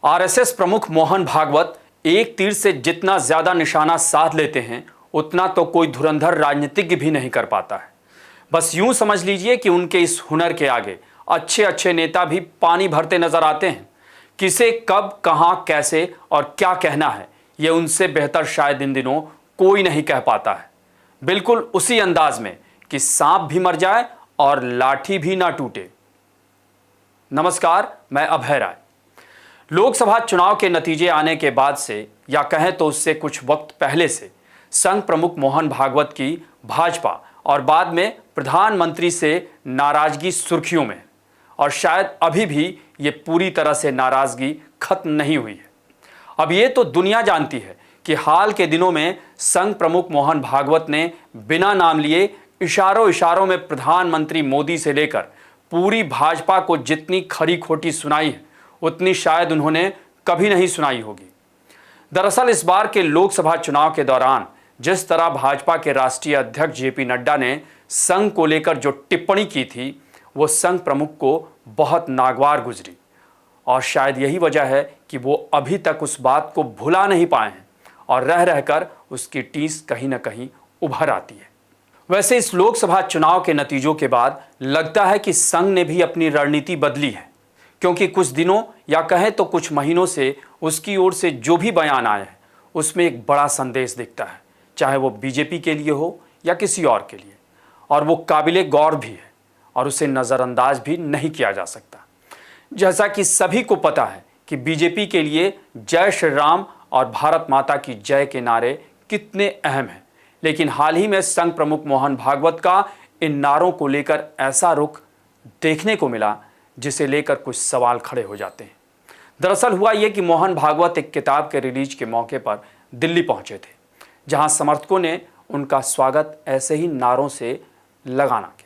RSS प्रमुख मोहन भागवत एक तीर से जितना ज्यादा निशाना साध लेते हैं उतना तो कोई धुरंधर राजनीतिज्ञ भी नहीं कर पाता है। बस यूं समझ लीजिए कि उनके इस हुनर के आगे अच्छे अच्छे नेता भी पानी भरते नजर आते हैं। किसे कब कहां कैसे और क्या कहना है ये उनसे बेहतर शायद इन दिनों कोई नहीं कह पाता है। बिल्कुल उसी अंदाज में कि सांप भी मर जाए और लाठी भी ना टूटे। नमस्कार, मैं अभय राय। लोकसभा चुनाव के नतीजे आने के बाद से या कहें तो उससे कुछ वक्त पहले से संघ प्रमुख मोहन भागवत की भाजपा और बाद में प्रधानमंत्री से नाराजगी सुर्खियों में है और शायद अभी भी ये पूरी तरह से नाराजगी खत्म नहीं हुई है। अब ये तो दुनिया जानती है कि हाल के दिनों में संघ प्रमुख मोहन भागवत ने बिना नाम लिए इशारों इशारों में प्रधानमंत्री मोदी से लेकर पूरी भाजपा को जितनी खरी खोटी सुनाई है उतनी शायद उन्होंने कभी नहीं सुनाई होगी। दरअसल इस बार के लोकसभा चुनाव के दौरान जिस तरह भाजपा के राष्ट्रीय अध्यक्ष जेपी नड्डा ने संघ को लेकर जो टिप्पणी की थी वो संघ प्रमुख को बहुत नागवार गुजरी और शायद यही वजह है कि वो अभी तक उस बात को भुला नहीं पाए हैं और रह रहकर उसकी टीस कहीं ना कहीं उभर आती है। वैसे इस लोकसभा चुनाव के नतीजों के बाद लगता है कि संघ ने भी अपनी रणनीति बदली है, क्योंकि कुछ दिनों या कहें तो कुछ महीनों से उसकी ओर से जो भी बयान आए हैं उसमें एक बड़ा संदेश दिखता है, चाहे वो बीजेपी के लिए हो या किसी और के लिए, और वो काबिले गौर भी है और उसे नज़रअंदाज भी नहीं किया जा सकता। जैसा कि सभी को पता है कि बीजेपी के लिए जय श्री राम और भारत माता की जय के नारे कितने अहम हैं, लेकिन हाल ही में संघ प्रमुख मोहन भागवत का इन नारों को लेकर ऐसा रुख देखने को मिला जिसे लेकर कुछ सवाल खड़े हो जाते हैं। दरअसल हुआ यह कि मोहन भागवत एक किताब के रिलीज के मौके पर दिल्ली पहुंचे थे, जहां समर्थकों ने उनका स्वागत ऐसे ही नारों से लगाना के,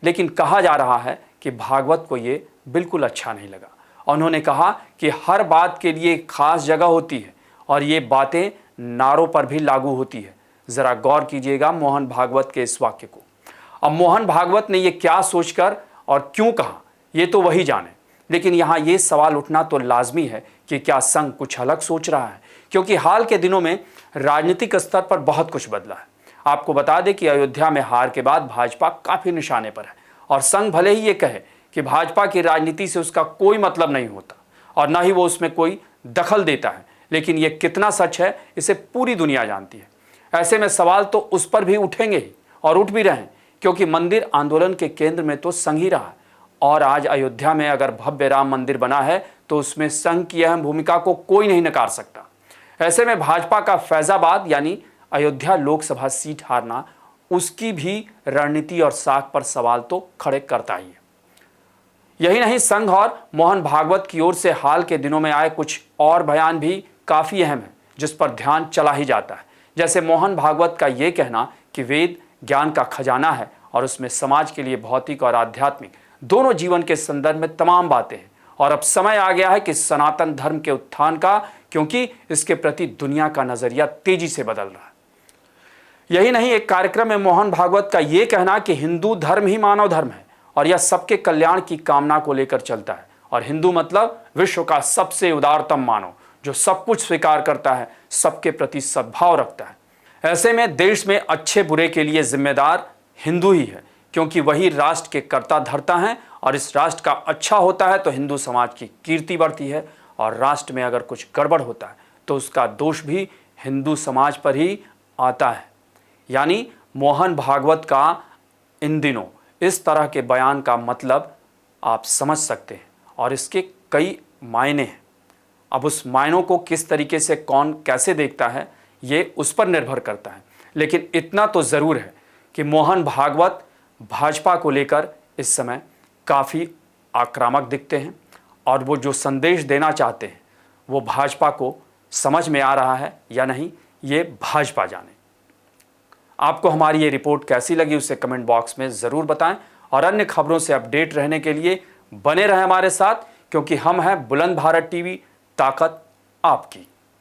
लेकिन कहा जा रहा है कि भागवत को ये बिल्कुल अच्छा नहीं लगा और उन्होंने कहा कि हर बात के लिए एक खास जगह होती है और ये बातें नारों पर भी लागू होती है। जरा गौर कीजिएगा मोहन भागवत के इस वाक्य को। अब मोहन भागवत ने यह क्या सोचकर और क्यों कहा ये तो वही जाने, लेकिन यहाँ ये सवाल उठना तो लाजमी है कि क्या संघ कुछ अलग सोच रहा है, क्योंकि हाल के दिनों में राजनीतिक स्तर पर बहुत कुछ बदला है। आपको बता दें कि अयोध्या में हार के बाद भाजपा काफी निशाने पर है और संघ भले ही ये कहे कि भाजपा की राजनीति से उसका कोई मतलब नहीं होता और न ही वो उसमें कोई दखल देता है, लेकिन ये कितना सच है इसे पूरी दुनिया जानती है। ऐसे में सवाल तो उस पर भी उठेंगे ही और उठ भी रहे हैं, क्योंकि मंदिर आंदोलन के केंद्र में तो संघ ही रहा है और आज अयोध्या में अगर भव्य राम मंदिर बना है तो उसमें संघ की अहम भूमिका को कोई नहीं नकार सकता। ऐसे में भाजपा का फैजाबाद यानी अयोध्या लोकसभा सीट हारना उसकी भी रणनीति और साख पर सवाल तो खड़े करता ही है। यही नहीं, संघ और मोहन भागवत की ओर से हाल के दिनों में आए कुछ और बयान भी काफी अहम है जिस पर ध्यान चला ही जाता है। जैसे मोहन भागवत का ये कहना कि वेद ज्ञान का खजाना है और उसमें समाज के लिए भौतिक और आध्यात्मिक दोनों जीवन के संदर्भ में तमाम बातें हैं और अब समय आ गया है कि सनातन धर्म के उत्थान का, क्योंकि इसके प्रति दुनिया का नजरिया तेजी से बदल रहा है। यही नहीं, एक कार्यक्रम में मोहन भागवत का यह कहना कि हिंदू धर्म ही मानव धर्म है और यह सबके कल्याण की कामना को लेकर चलता है और हिंदू मतलब विश्व का सबसे उदारतम मानव जो सब कुछ स्वीकार करता है, सबके प्रति सद्भाव रखता है। ऐसे में देश में अच्छे बुरे के लिए जिम्मेदार हिंदू ही है, क्योंकि वही राष्ट्र के कर्ता धर्ता हैं और इस राष्ट्र का अच्छा होता है तो हिंदू समाज की कीर्ति बढ़ती है और राष्ट्र में अगर कुछ गड़बड़ होता है तो उसका दोष भी हिंदू समाज पर ही आता है। यानी मोहन भागवत का इन दिनों इस तरह के बयान का मतलब आप समझ सकते हैं और इसके कई मायने हैं। अब उस मायनों को किस तरीके से कौन कैसे देखता है ये उस पर निर्भर करता है, लेकिन इतना तो ज़रूर है कि मोहन भागवत भाजपा को लेकर इस समय काफ़ी आक्रामक दिखते हैं और वो जो संदेश देना चाहते हैं वो भाजपा को समझ में आ रहा है या नहीं ये भाजपा जाने। आपको हमारी ये रिपोर्ट कैसी लगी उसे कमेंट बॉक्स में ज़रूर बताएं और अन्य खबरों से अपडेट रहने के लिए बने रहें हमारे साथ, क्योंकि हम हैं बुलंद भारत टीवी, ताकत आपकी।